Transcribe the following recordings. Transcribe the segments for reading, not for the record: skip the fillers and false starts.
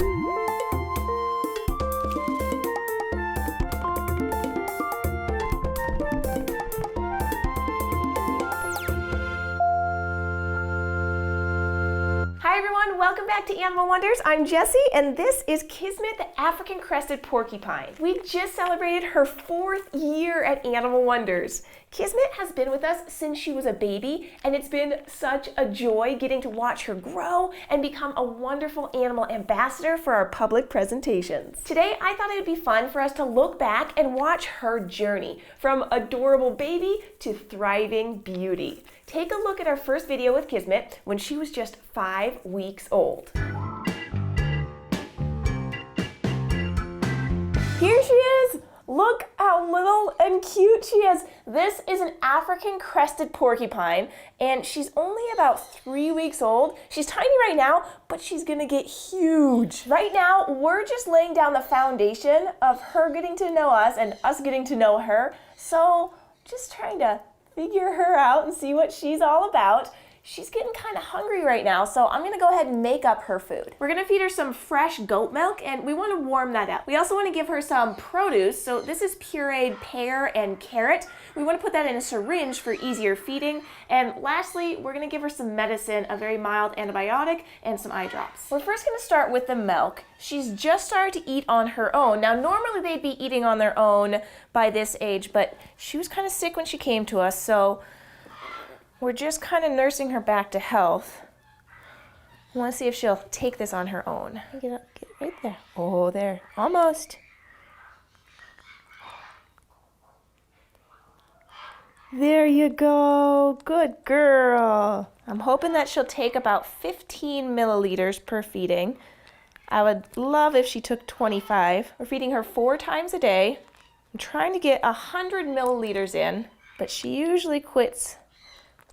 Hi everyone, welcome back to Animal Wonders. I'm Jessie and this is Kismet, the African crested porcupine. We just celebrated her 4th year at Animal Wonders. Kismet has been with us since she was a baby, and it's been such a joy getting to watch her grow and become a wonderful animal ambassador for our public presentations. Today, I thought it would be fun for us to look back and watch her journey from adorable baby to thriving beauty. Take a look at our first video with Kismet when she was just 5 weeks old. Here she is! Look how little and cute she is. This is an African crested porcupine, and she's only about 3 weeks old. She's tiny right now, but she's gonna get huge. Right now, we're just laying down the foundation of her getting to know us and us getting to know her. So just trying to figure her out and see what she's all about. She's getting kind of hungry right now, so I'm gonna go ahead and make up her food. We're gonna feed her some fresh goat milk, and we wanna warm that up. We also wanna give her some produce, so this is pureed pear and carrot. We wanna put that in a syringe for easier feeding. And lastly, we're gonna give her some medicine, a very mild antibiotic, and some eye drops. We're first gonna start with the milk. She's just started to eat on her own. Now, normally they'd be eating on their own by this age, but she was kind of sick when she came to us, so we're just kind of nursing her back to health. I want to see if she'll take this on her own. Get up, get right there. Oh, there, almost. There you go, good girl. I'm hoping that she'll take about 15 milliliters per feeding. I would love if she took 25. We're feeding her 4 times a day. I'm trying to get 100 milliliters in, but she usually quits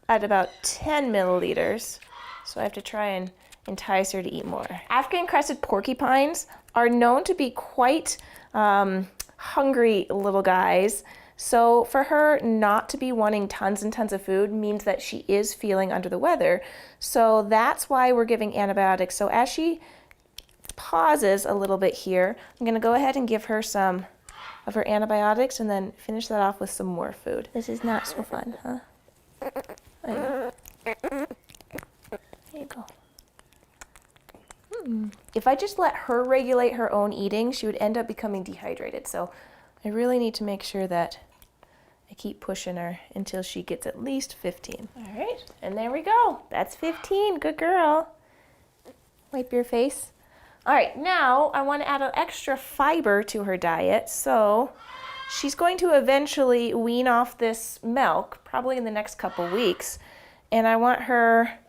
at about 10 milliliters, so I have to try and entice her to eat more. African crested porcupines are known to be quite hungry little guys, so for her not to be wanting tons and tons of food means that she is feeling under the weather. So that's why we're giving antibiotics. So as she pauses a little bit here, I'm gonna go ahead and give her some of her antibiotics and then finish that off with some more food. This is not so fun, huh? There you go. If I just let her regulate her own eating, she would end up becoming dehydrated. So I really need to make sure that I keep pushing her until she gets at least 15. All right, and there we go. That's 15, good girl. Wipe your face. All right, now I want to add an extra fiber to her diet. So she's going to eventually wean off this milk, probably in the next couple weeks, and I want her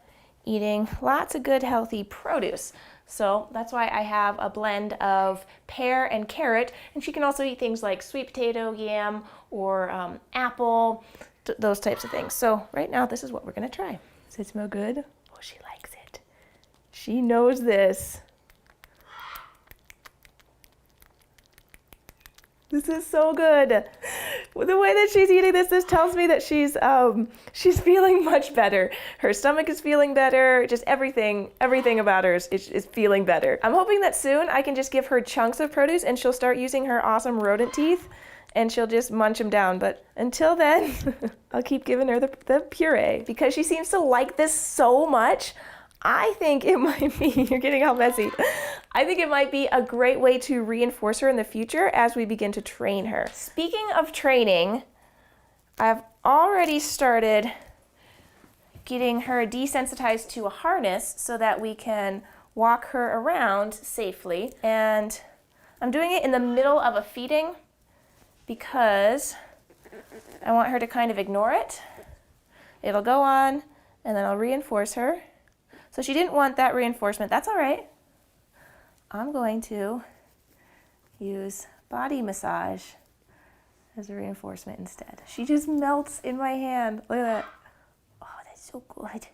eating lots of good, healthy produce. So that's why I have a blend of pear and carrot, and she can also eat things like sweet potato, yam, or apple, those types of things. So right now, this is what we're gonna try. Does it smell good? Oh, she likes it. She knows this. This is so good. The way that she's eating this tells me that she's feeling much better. Her stomach is feeling better. Just everything about her is feeling better. I'm hoping that soon I can just give her chunks of produce and she'll start using her awesome rodent teeth and she'll just munch them down. But until then, I'll keep giving her the puree. Because she seems to like this so much, I think it might be, you're getting all messy. I think it might be a great way to reinforce her in the future as we begin to train her. Speaking of training, I've already started getting her desensitized to a harness so that we can walk her around safely. And I'm doing it in the middle of a feeding because I want her to kind of ignore it. It'll go on and then I'll reinforce her. So she didn't want that reinforcement. That's all right. I'm going to use body massage as a reinforcement instead. She just melts in my hand. Look at that. Oh, that's so good.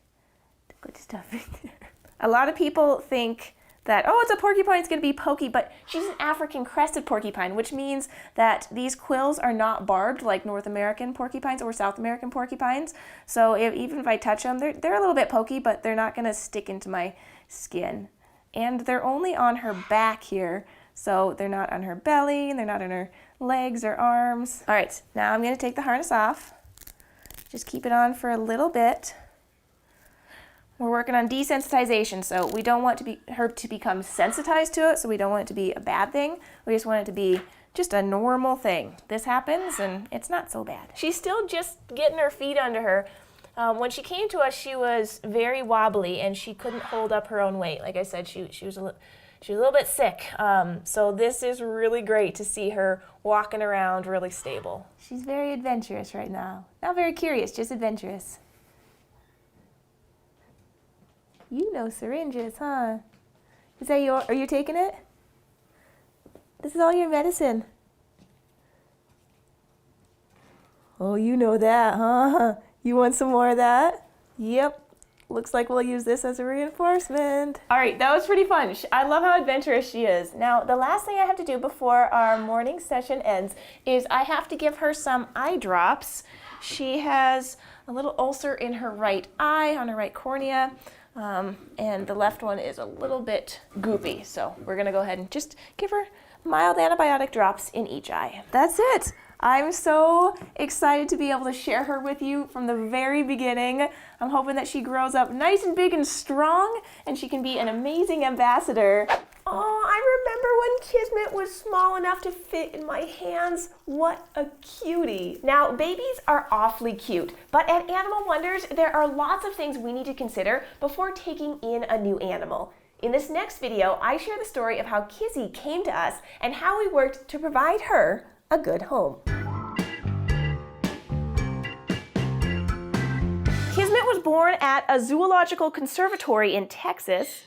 The good stuff right there. A lot of people think that, oh, it's a porcupine, it's gonna be pokey, but she's an African crested porcupine, which means that these quills are not barbed like North American porcupines or South American porcupines. So even if I touch them, they're a little bit pokey, but they're not gonna stick into my skin. And they're only on her back here, so they're not on her belly, and they're not on her legs or arms. All right, now I'm gonna take the harness off. Just keep it on for a little bit. We're working on desensitization, so we don't want her to become sensitized to it, so we don't want it to be a bad thing. We just want it to be just a normal thing. This happens, and it's not so bad. She's still just getting her feet under her. When she came to us, she was very wobbly, and she couldn't hold up her own weight. Like I said, she was a little bit sick. So this is really great to see her walking around really stable. She's very adventurous right now. Not very curious, just adventurous. You know syringes, huh? Is that are you taking it? This is all your medicine. Oh, you know that, huh? You want some more of that? Yep. Looks like we'll use this as a reinforcement. All right, that was pretty fun. I love how adventurous she is. Now, the last thing I have to do before our morning session ends is I have to give her some eye drops. She has a little ulcer in her right eye, on her right cornea. And the left one is a little bit goopy. So we're gonna go ahead and just give her mild antibiotic drops in each eye. That's it. I'm so excited to be able to share her with you from the very beginning. I'm hoping that she grows up nice and big and strong, and she can be an amazing ambassador. Oh, I remember when Kismet was small enough to fit in my hands. What a cutie. Now, babies are awfully cute, but at Animal Wonders, there are lots of things we need to consider before taking in a new animal. In this next video, I share the story of how Kizzy came to us and how we worked to provide her a good home. Kismet was born at a zoological conservatory in Texas.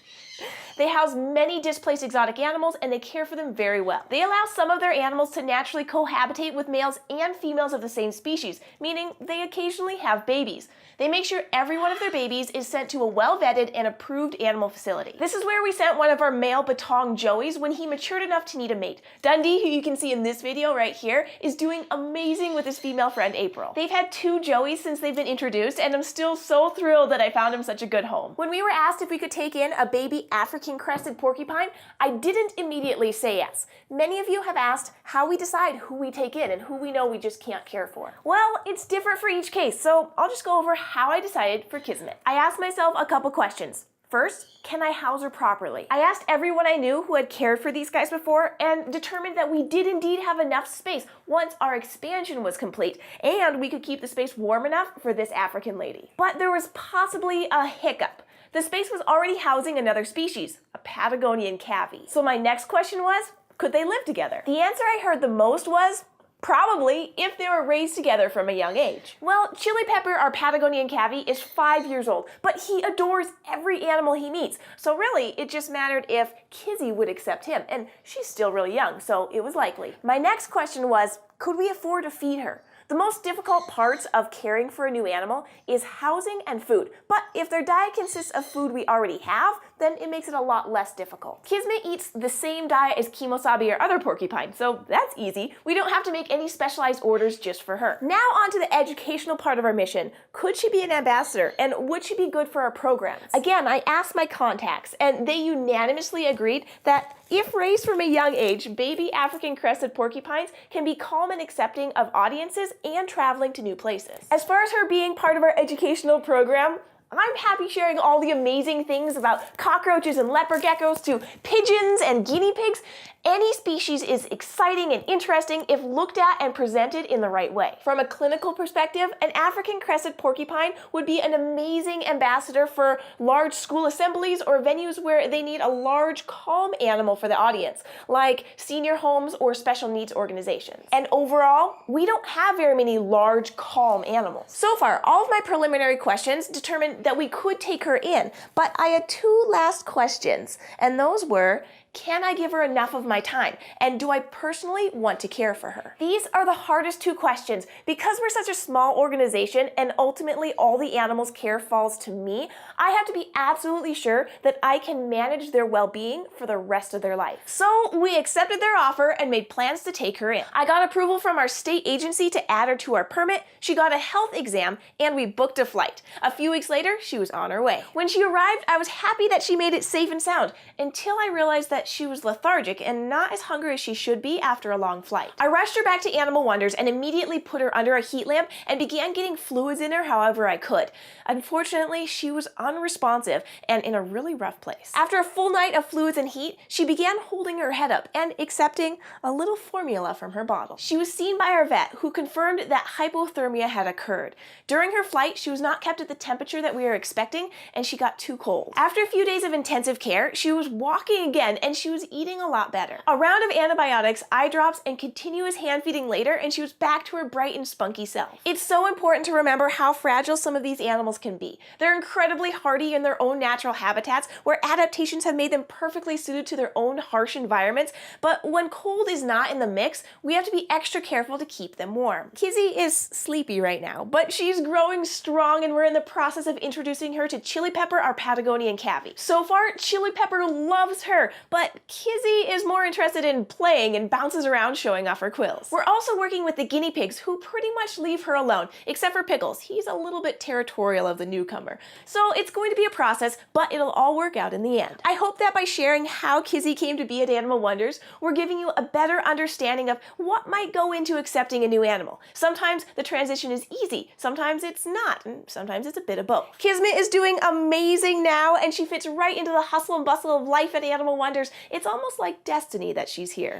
They house many displaced exotic animals and they care for them very well. They allow some of their animals to naturally cohabitate with males and females of the same species, meaning they occasionally have babies. They make sure every one of their babies is sent to a well-vetted and approved animal facility. This is where we sent one of our male Batong Joeys when he matured enough to need a mate. Dundee, who you can see in this video right here, is doing amazing with his female friend April. They've had 2 Joeys since they've been introduced, and I'm still so thrilled that I found him such a good home. When we were asked if we could take in a baby African crested porcupine, I didn't immediately say yes. Many of you have asked how we decide who we take in and who we know we just can't care for. Well, it's different for each case, so I'll just go over how I decided for Kismet. I asked myself a couple questions. First, can I house her properly? I asked everyone I knew who had cared for these guys before and determined that we did indeed have enough space once our expansion was complete and we could keep the space warm enough for this African lady. But there was possibly a hiccup. The space was already housing another species, a Patagonian cavy. So my next question was, could they live together? The answer I heard the most was, probably, if they were raised together from a young age. Well, Chili Pepper, our Patagonian cavy, is 5 years old, but he adores every animal he meets. So really, it just mattered if Kizzy would accept him, and she's still really young, so it was likely. My next question was, could we afford to feed her? The most difficult parts of caring for a new animal is housing and food, but if their diet consists of food we already have, then it makes it a lot less difficult. Kismet eats the same diet as Kimosabi or other porcupine, so that's easy. We don't have to make any specialized orders just for her. Now on to the educational part of our mission. Could she be an ambassador, and would she be good for our programs? Again, I asked my contacts, and they unanimously agreed that if raised from a young age, baby African crested porcupines can be calm and accepting of audiences and traveling to new places. As far as her being part of our educational program, I'm happy sharing all the amazing things about cockroaches and leopard geckos to pigeons and guinea pigs. Any species is exciting and interesting if looked at and presented in the right way. From a clinical perspective, an African crested porcupine would be an amazing ambassador for large school assemblies or venues where they need a large, calm animal for the audience, like senior homes or special needs organizations. And overall, we don't have very many large, calm animals. So far, all of my preliminary questions determined that we could take her in, but I had 2 last questions, and those were, can I give her enough of my time? And do I personally want to care for her? These are the hardest two questions. Because we're such a small organization and ultimately all the animals' care falls to me, I have to be absolutely sure that I can manage their well-being for the rest of their life. So we accepted their offer and made plans to take her in. I got approval from our state agency to add her to our permit, she got a health exam, and we booked a flight. A few weeks later, she was on her way. When she arrived, I was happy that she made it safe and sound, until I realized that she was lethargic and not as hungry as she should be after a long flight. I rushed her back to Animal Wonders and immediately put her under a heat lamp and began getting fluids in her however I could. Unfortunately, she was unresponsive and in a really rough place. After a full night of fluids and heat, she began holding her head up and accepting a little formula from her bottle. She was seen by our vet, who confirmed that hypothermia had occurred. During her flight, she was not kept at the temperature that we were expecting, and she got too cold. After a few days of intensive care, she was walking again, and she was eating a lot better. A round of antibiotics, eye drops, and continuous hand feeding later, and she was back to her bright and spunky self. It's so important to remember how fragile some of these animals can be. They're incredibly hardy in their own natural habitats, where adaptations have made them perfectly suited to their own harsh environments, but when cold is not in the mix, we have to be extra careful to keep them warm. Kizzy is sleepy right now, but she's growing strong, and we're in the process of introducing her to Chili Pepper, our Patagonian cavy. So far, Chili Pepper loves her, but Kizzy is more interested in playing and bounces around showing off her quills. We're also working with the guinea pigs, who pretty much leave her alone, except for Pickles. He's a little bit territorial of the newcomer. So it's going to be a process, but it'll all work out in the end. I hope that by sharing how Kizzy came to be at Animal Wonders, we're giving you a better understanding of what might go into accepting a new animal. Sometimes the transition is easy, sometimes it's not, and sometimes it's a bit of both. Kismet is doing amazing now, and she fits right into the hustle and bustle of life at Animal Wonders. It's almost like destiny that she's here.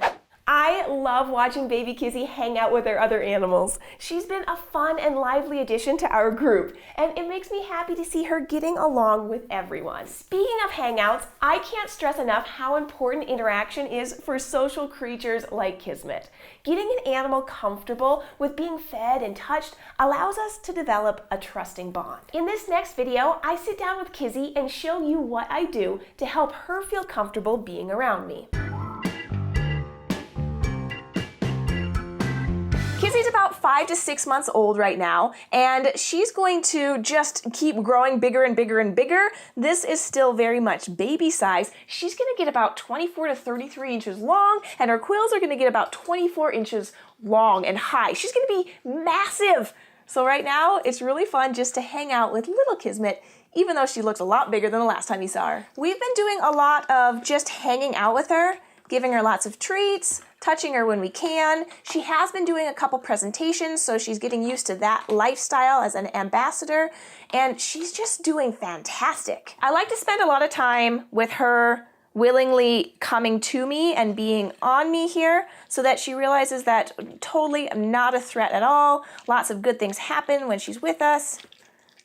I love watching baby Kizzy hang out with her other animals. She's been a fun and lively addition to our group, and it makes me happy to see her getting along with everyone. Speaking of hangouts, I can't stress enough how important interaction is for social creatures like Kismet. Getting an animal comfortable with being fed and touched allows us to develop a trusting bond. In this next video, I sit down with Kizzy and show you what I do to help her feel comfortable being around me. Kizzy's about 5 to 6 months old right now, and she's going to just keep growing bigger and bigger and bigger. This is still very much baby size. She's gonna get about 24 to 33 inches long, and her quills are gonna get about 24 inches long and high. She's gonna be massive. So right now, it's really fun just to hang out with little Kismet, even though she looks a lot bigger than the last time you saw her. We've been doing a lot of just hanging out with her, giving her lots of treats, touching her when we can. She has been doing a couple presentations, so she's getting used to that lifestyle as an ambassador, and she's just doing fantastic. I like to spend a lot of time with her willingly coming to me and being on me here, so that she realizes that totally I'm not a threat at all. Lots of good things happen when she's with us.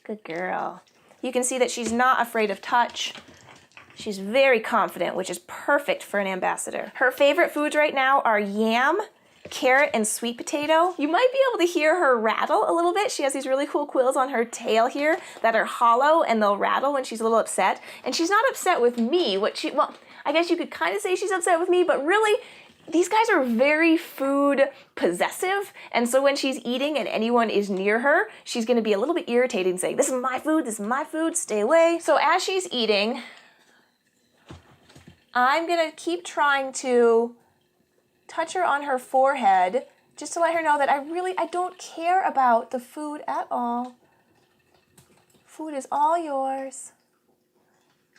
Good girl. You can see that she's not afraid of touch. She's very confident, which is perfect for an ambassador. Her favorite foods right now are yam, carrot, and sweet potato. You might be able to hear her rattle a little bit. She has these really cool quills on her tail here that are hollow, and they'll rattle when she's a little upset. And she's not upset with me. Well, I guess you could kind of say she's upset with me, but really, these guys are very food possessive, and so when she's eating and anyone is near her, she's gonna be a little bit irritated and saying, this is my food, stay away. So as she's eating, I'm gonna keep trying to touch her on her forehead just to let her know that I don't care about the food at all. Food is all yours.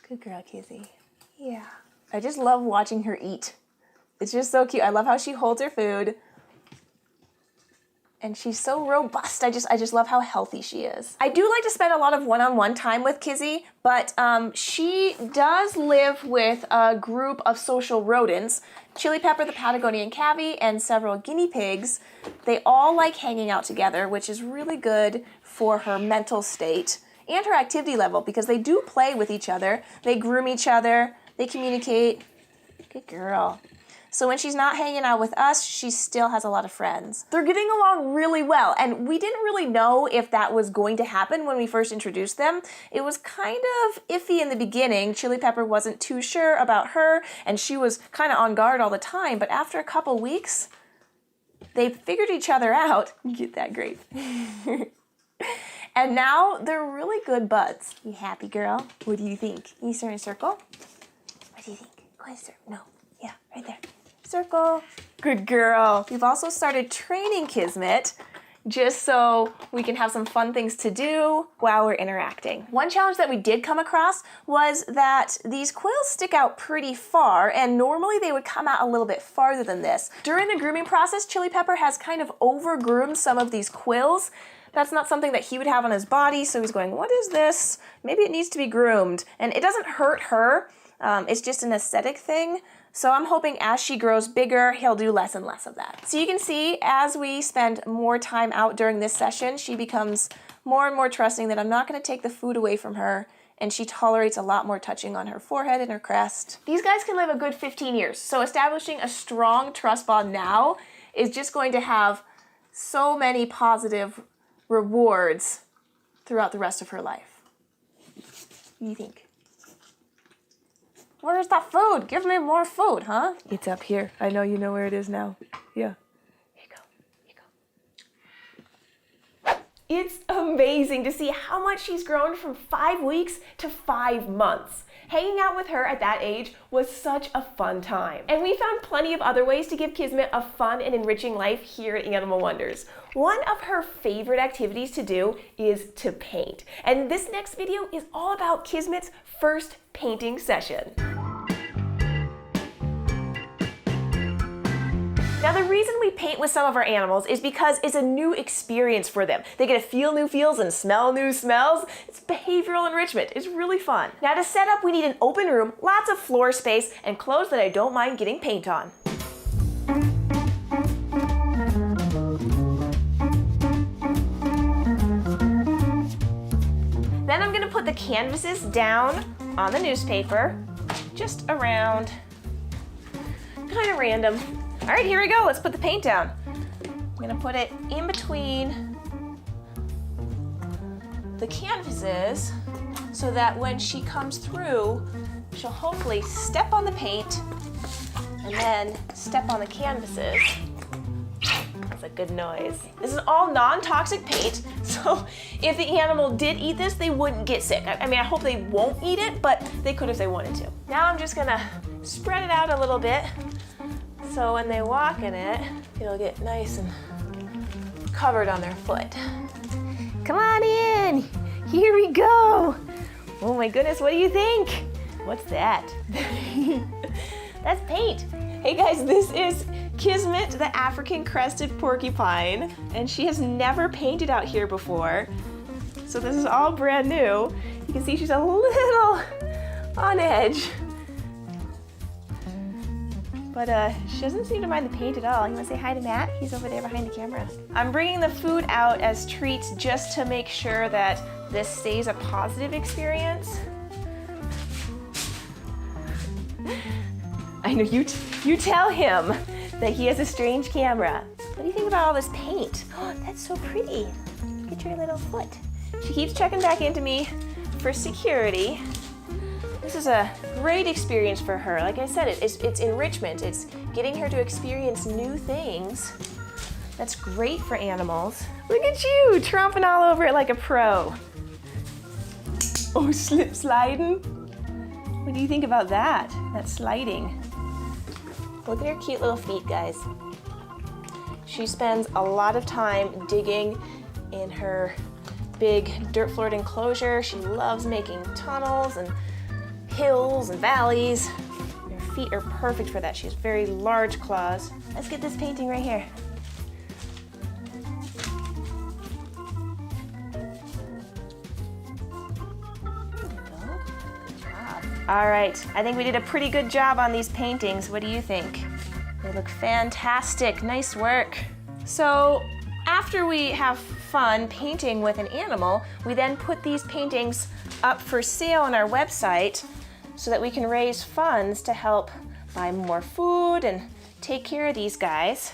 Good girl, Kizzy. Yeah. I just love watching her eat. It's just so cute. I love how she holds her food. And she's so robust. I just love how healthy she is. I do like to spend a lot of one-on-one time with Kizzy, but she does live with a group of social rodents. Chili Pepper, the Patagonian cavy, and several guinea pigs. They all like hanging out together, which is really good for her mental state and her activity level, because they do play with each other. They groom each other. They communicate. Good girl. So when she's not hanging out with us, she still has a lot of friends. They're getting along really well, and we didn't really know if that was going to happen when we first introduced them. It was kind of iffy in the beginning. Chili Pepper wasn't too sure about her, and she was kind of on guard all the time, but after a couple weeks, they figured each other out. Get that grape. And now they're really good buds. You happy, girl? What do you think? Eastern circle? What do you think? Go ahead, no. Yeah, right there. Circle. Good girl. We've also started training Kismet just so we can have some fun things to do while we're interacting. One challenge that we did come across was that these quills stick out pretty far, and normally they would come out a little bit farther than this. During the grooming process, Chili Pepper has kind of over-groomed some of these quills. That's not something that he would have on his body, so he's going, what is this? Maybe it needs to be groomed. And it doesn't hurt her. It's just an aesthetic thing. So I'm hoping as she grows bigger, he'll do less and less of that. So you can see as we spend more time out during this session, she becomes more and more trusting that I'm not going to take the food away from her, and she tolerates a lot more touching on her forehead and her crest. These guys can live a good 15 years, so establishing a strong trust bond now is just going to have so many positive rewards throughout the rest of her life. What do you think? Where's that food? Give me more food, huh? It's up here. I know you know where it is now. Yeah. Here you go. Here you go. It's amazing to see how much she's grown from 5 weeks to 5 months. Hanging out with her at that age was such a fun time. And we found plenty of other ways to give Kismet a fun and enriching life here at Animal Wonders. One of her favorite activities to do is to paint. And this next video is all about Kismet's first painting session. Now the reason we paint with some of our animals is because it's a new experience for them. They get to feel new feels and smell new smells. It's behavioral enrichment. It's really fun. Now to set up, we need an open room, lots of floor space, and clothes that I don't mind getting paint on. Then I'm gonna put the canvases down on the newspaper, just around, kind of random. All right, here we go. Let's put the paint down. I'm gonna put it in between the canvases so that when she comes through, she'll hopefully step on the paint and then step on the canvases. That's a good noise. This is all non-toxic paint, so if the animal did eat this, they wouldn't get sick. I mean, I hope they won't eat it, but they could if they wanted to. Now I'm just gonna spread it out a little bit so when they walk in it, it'll get nice and covered on their foot. Come on in, here we go. Oh my goodness, what do you think? What's that? That's paint. Hey guys, this is Kismet, the African crested porcupine, and she has never painted out here before. So this is all brand new. You can see she's a little on edge. But she doesn't seem to mind the paint at all. You wanna say hi to Matt? He's over there behind the camera. I'm bringing the food out as treats just to make sure that this stays a positive experience. I know you tell him that he has a strange camera. What do you think about all this paint? Oh, that's so pretty. Look at your little foot. She keeps checking back into me for security. This is a great experience for her. Like I said, it's enrichment. It's getting her to experience new things. That's great for animals. Look at you, tromping all over it like a pro. Oh, slip sliding. What do you think about that? That sliding. Look at her cute little feet, guys. She spends a lot of time digging in her big dirt floored enclosure. She loves making tunnels and hills and valleys. Her feet are perfect for that. She has very large claws. Let's get this painting right here. All right, I think we did a pretty good job on these paintings. What do you think? They look fantastic, nice work. So after we have fun painting with an animal, we then put these paintings up for sale on our website so that we can raise funds to help find more food and take care of these guys.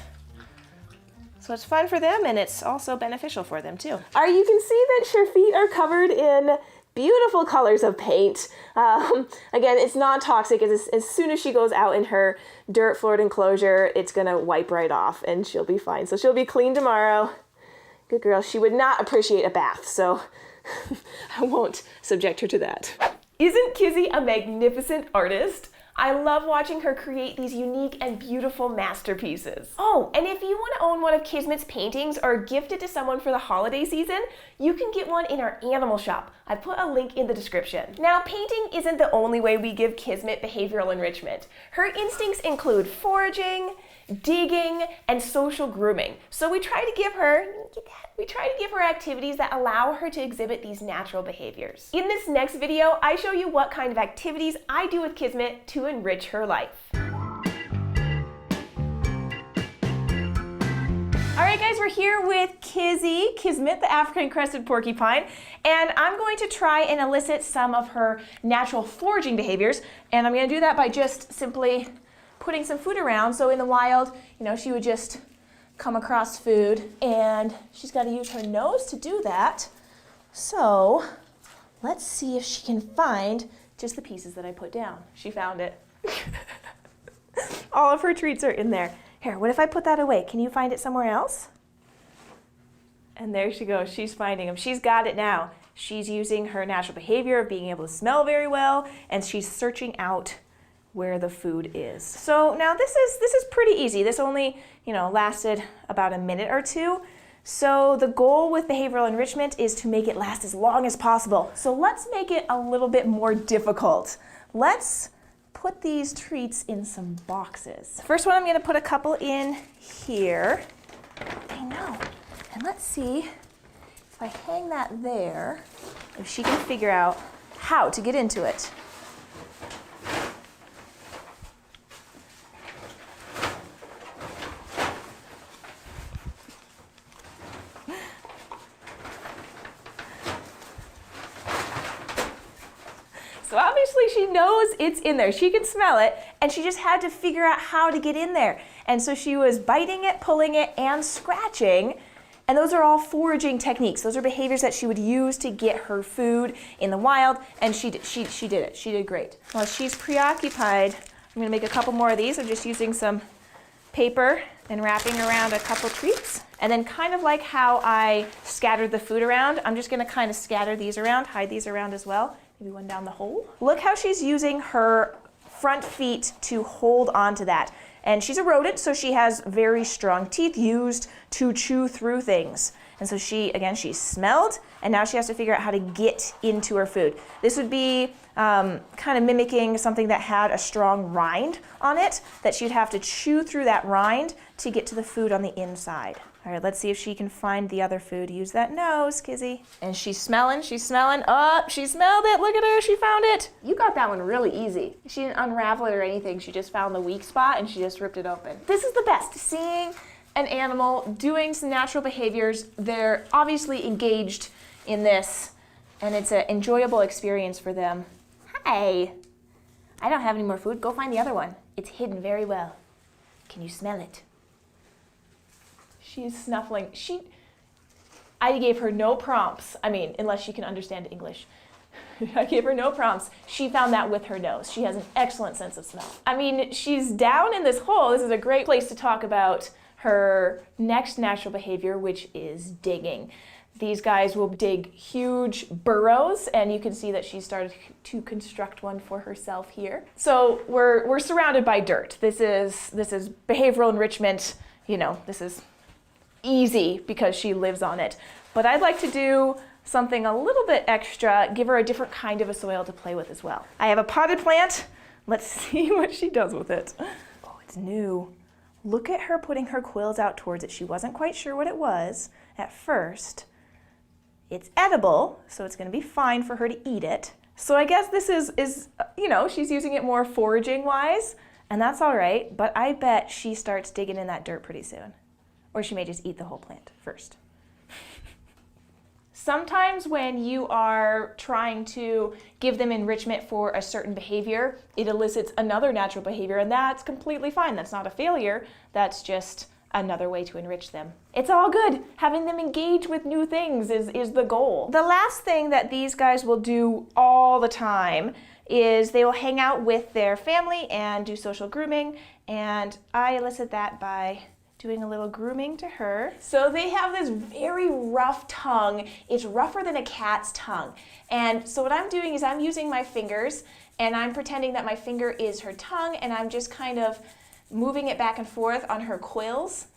So it's fun for them, and it's also beneficial for them too. You can see that her feet are covered in beautiful colors of paint. Again, it's non-toxic. As soon as she goes out in her dirt floored enclosure, it's gonna wipe right off and she'll be fine. So she'll be clean tomorrow. Good girl. She would not appreciate a bath, so I won't subject her to that. Isn't Kizzy a magnificent artist? I love watching her create these unique and beautiful masterpieces. Oh, and if you want to own one of Kismet's paintings or gift it to someone for the holiday season, you can get one in our animal shop. I put a link in the description. Now, painting isn't the only way we give Kismet behavioral enrichment. Her instincts include foraging, digging, and social grooming. So we try to give her activities that allow her to exhibit these natural behaviors. In this next video, I show you what kind of activities I do with Kismet to enrich her life. All right, guys, we're here with Kismet, the African crested porcupine, and I'm going to try and elicit some of her natural foraging behaviors, and I'm going to do that by just simply putting some food around. So in the wild, she would just come across food, and she's got to use her nose to do that. So let's see if she can find just the pieces that I put down. She found it. All of her treats are in there. Here, what if I put that away? Can you find it somewhere else? And there she goes. She's finding them. She's got it now. She's using her natural behavior of being able to smell very well, and she's searching out where the food is. So now this is pretty easy. This only, lasted about a minute or two. So the goal with behavioral enrichment is to make it last as long as possible. So let's make it a little bit more difficult. Let's put these treats in some boxes. First one, I'm gonna put a couple in here. I know. And let's see if I hang that there, if she can figure out how to get into it. So obviously she knows it's in there. She can smell it, and she just had to figure out how to get in there. And so she was biting it, pulling it, and scratching. And those are all foraging techniques. Those are behaviors that she would use to get her food in the wild, and she did it. She did great. While she's preoccupied, I'm gonna make a couple more of these. I'm just using some paper and wrapping around a couple treats. And then kind of like how I scattered the food around, I'm just gonna kind of scatter these around, hide these around as well. Maybe one down the hole. Look how she's using her front feet to hold onto that. And she's a rodent, so she has very strong teeth used to chew through things. And so she smelled, and now she has to figure out how to get into her food. This would be kind of mimicking something that had a strong rind on it, that she'd have to chew through that rind to get to the food on the inside. All right, let's see if she can find the other food. Use that nose, Kizzy. And she's smelling. Oh, she smelled it. Look at her, she found it. You got that one really easy. She didn't unravel it or anything. She just found the weak spot and she just ripped it open. This is the best, seeing an animal doing some natural behaviors. They're obviously engaged in this, and it's an enjoyable experience for them. Hi, I don't have any more food. Go find the other one. It's hidden very well. Can you smell it? She's snuffling. I gave her no prompts. I mean, unless she can understand English. I gave her no prompts. She found that with her nose. She has an excellent sense of smell. I mean, she's down in this hole. This is a great place to talk about her next natural behavior, which is digging. These guys will dig huge burrows, and you can see that she started to construct one for herself here. So we're surrounded by dirt. This is behavioral enrichment. This is easy because she lives on it. But I'd like to do something a little bit extra, give her a different kind of a soil to play with as well. I have a potted plant. Let's see what she does with it. Oh, it's new. Look at her putting her quills out towards it. She wasn't quite sure what it was at first. It's edible, so it's gonna be fine for her to eat it. So I guess this is she's using it more foraging wise, and that's all right, but I bet she starts digging in that dirt pretty soon. Or she may just eat the whole plant first. Sometimes when you are trying to give them enrichment for a certain behavior, it elicits another natural behavior, and that's completely fine. That's not a failure. That's just another way to enrich them. It's all good. Having them engage with new things is the goal. The last thing that these guys will do all the time is they will hang out with their family and do social grooming, and I elicit that by doing a little grooming to her. So they have this very rough tongue. It's rougher than a cat's tongue. And so what I'm doing is I'm using my fingers and I'm pretending that my finger is her tongue, and I'm just kind of moving it back and forth on her quills.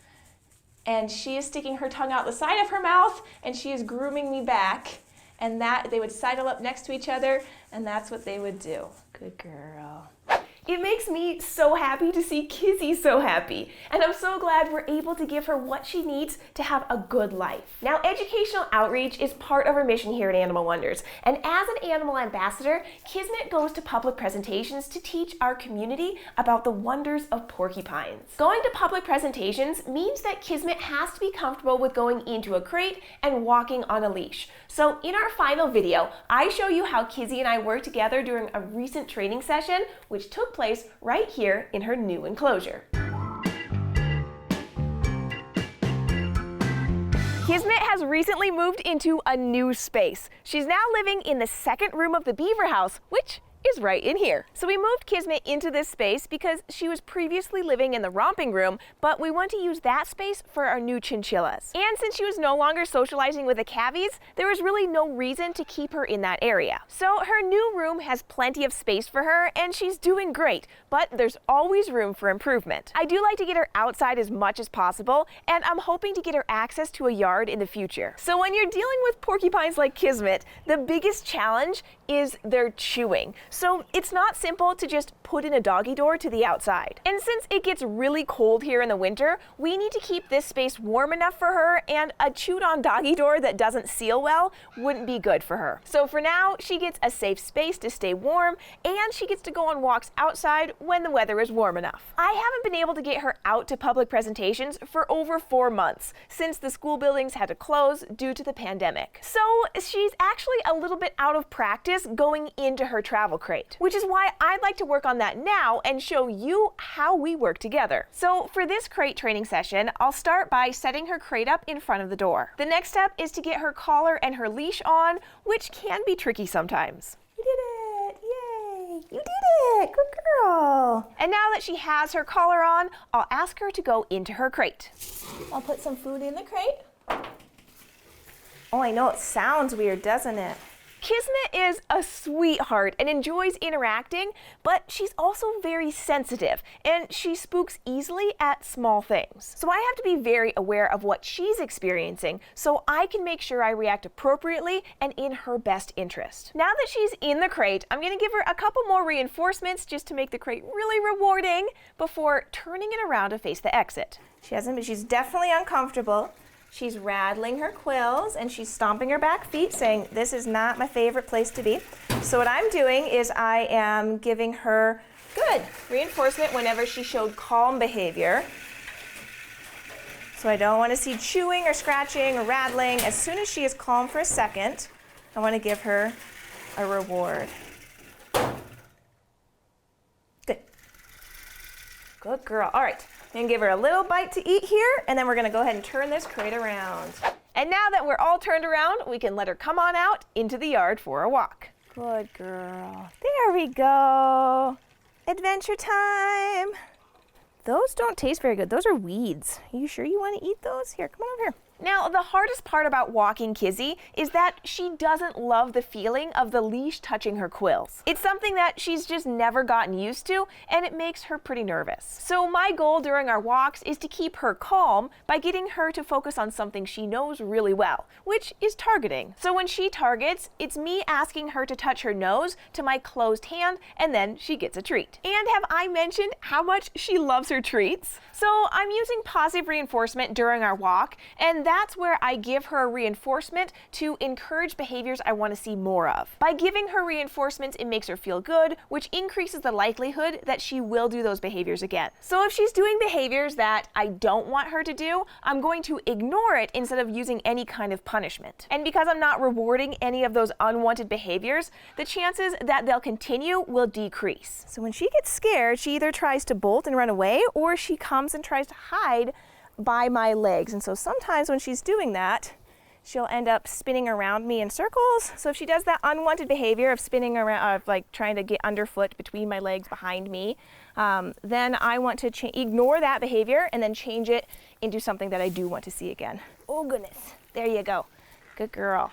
And she is sticking her tongue out the side of her mouth and she is grooming me back. And that they would sidle up next to each other, and that's what they would do. Good girl. It makes me so happy to see Kizzy so happy, and I'm so glad we're able to give her what she needs to have a good life. Now, educational outreach is part of our mission here at Animal Wonders, and as an animal ambassador, Kismet goes to public presentations to teach our community about the wonders of porcupines. Going to public presentations means that Kismet has to be comfortable with going into a crate and walking on a leash. So in our final video, I show you how Kizzy and I worked together during a recent training session, which took place right here in her new enclosure. Kismet has recently moved into a new space. She's now living in the second room of the beaver house, which is right in here. So we moved Kismet into this space because she was previously living in the romping room, but we want to use that space for our new chinchillas. And since she was no longer socializing with the cavies, there was really no reason to keep her in that area. So her new room has plenty of space for her and she's doing great, but there's always room for improvement. I do like to get her outside as much as possible, and I'm hoping to get her access to a yard in the future. So when you're dealing with porcupines like Kismet, the biggest challenge is their chewing. So it's not simple to just put in a doggy door to the outside. And since it gets really cold here in the winter, we need to keep this space warm enough for her, and a chewed on doggy door that doesn't seal well wouldn't be good for her. So for now, she gets a safe space to stay warm, and she gets to go on walks outside when the weather is warm enough. I haven't been able to get her out to public presentations for over 4 months, since the school buildings had to close due to the pandemic. So she's actually a little bit out of practice going into her travel crate, which is why I'd like to work on that now and show you how we work together. So for this crate training session, I'll start by setting her crate up in front of the door. The next step is to get her collar and her leash on, which can be tricky sometimes. You did it! Yay! You did it! Good girl! And now that she has her collar on, I'll ask her to go into her crate. I'll put some food in the crate. Oh, I know, it sounds weird, doesn't it? Kismet is a sweetheart and enjoys interacting, but she's also very sensitive and she spooks easily at small things. So I have to be very aware of what she's experiencing so I can make sure I react appropriately and in her best interest. Now that she's in the crate, I'm going to give her a couple more reinforcements just to make the crate really rewarding before turning it around to face the exit. She's definitely uncomfortable. She's rattling her quills and she's stomping her back feet, saying, "This is not my favorite place to be." So what I'm doing is I am giving her good reinforcement whenever she showed calm behavior. So I don't want to see chewing or scratching or rattling. As soon as she is calm for a second, I want to give her a reward. Good. Good girl. All right. I'm gonna give her a little bite to eat here, and then we're gonna go ahead and turn this crate around. And now that we're all turned around, we can let her come on out into the yard for a walk. Good girl. There we go. Adventure time. Those don't taste very good. Those are weeds. Are you sure you want to eat those? Here, come on over here. Now, the hardest part about walking Kizzy is that she doesn't love the feeling of the leash touching her quills. It's something that she's just never gotten used to, and it makes her pretty nervous. So my goal during our walks is to keep her calm by getting her to focus on something she knows really well, which is targeting. So when she targets, it's me asking her to touch her nose to my closed hand, and then she gets a treat. And have I mentioned how much she loves her treats? So I'm using positive reinforcement during our walk, and that's where I give her reinforcement to encourage behaviors I want to see more of. By giving her reinforcements, it makes her feel good, which increases the likelihood that she will do those behaviors again. So if she's doing behaviors that I don't want her to do, I'm going to ignore it instead of using any kind of punishment. And because I'm not rewarding any of those unwanted behaviors, the chances that they'll continue will decrease. So when she gets scared, she either tries to bolt and run away, or she comes and tries to hide by my legs. And so sometimes when she's doing that, she'll end up spinning around me in circles. So if she does that unwanted behavior of spinning around, of like trying to get underfoot between my legs behind me, then I want to ignore that behavior and then change it into something that I do want to see again. Oh goodness, there you go. Good girl.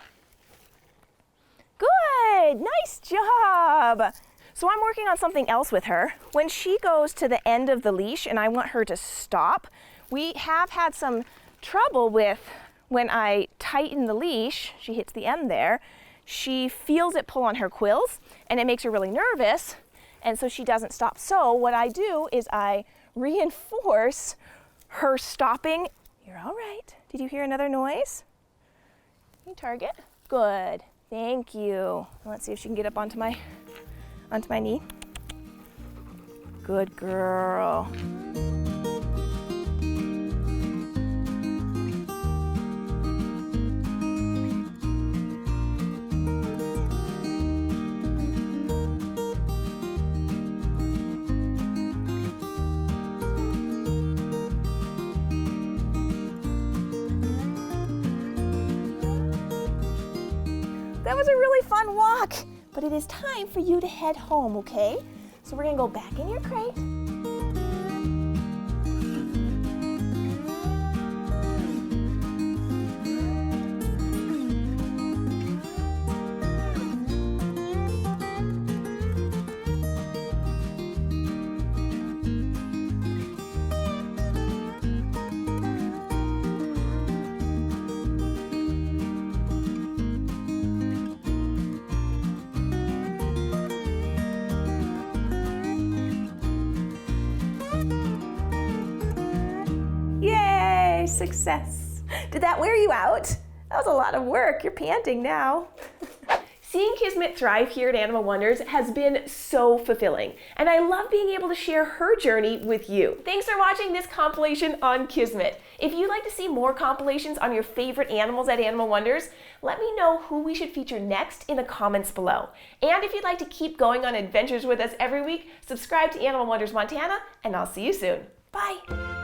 Good, nice job. So I'm working on something else with her. When she goes to the end of the leash and I want her to stop, we have had some trouble with when I tighten the leash, she hits the end there, she feels it pull on her quills and it makes her really nervous, and so she doesn't stop. So what I do is I reinforce her stopping. You're all right. Did you hear another noise? You target? Good, thank you. Let's see if she can get up onto my knee. Good girl. That was a really fun walk, but it is time for you to head home, okay? So we're gonna go back in your crate. Success. Did that wear you out? That was a lot of work. You're panting now. Seeing Kismet thrive here at Animal Wonders has been so fulfilling, and I love being able to share her journey with you. Thanks for watching this compilation on Kismet. If you'd like to see more compilations on your favorite animals at Animal Wonders, let me know who we should feature next in the comments below. And if you'd like to keep going on adventures with us every week, subscribe to Animal Wonders Montana, and I'll see you soon. Bye.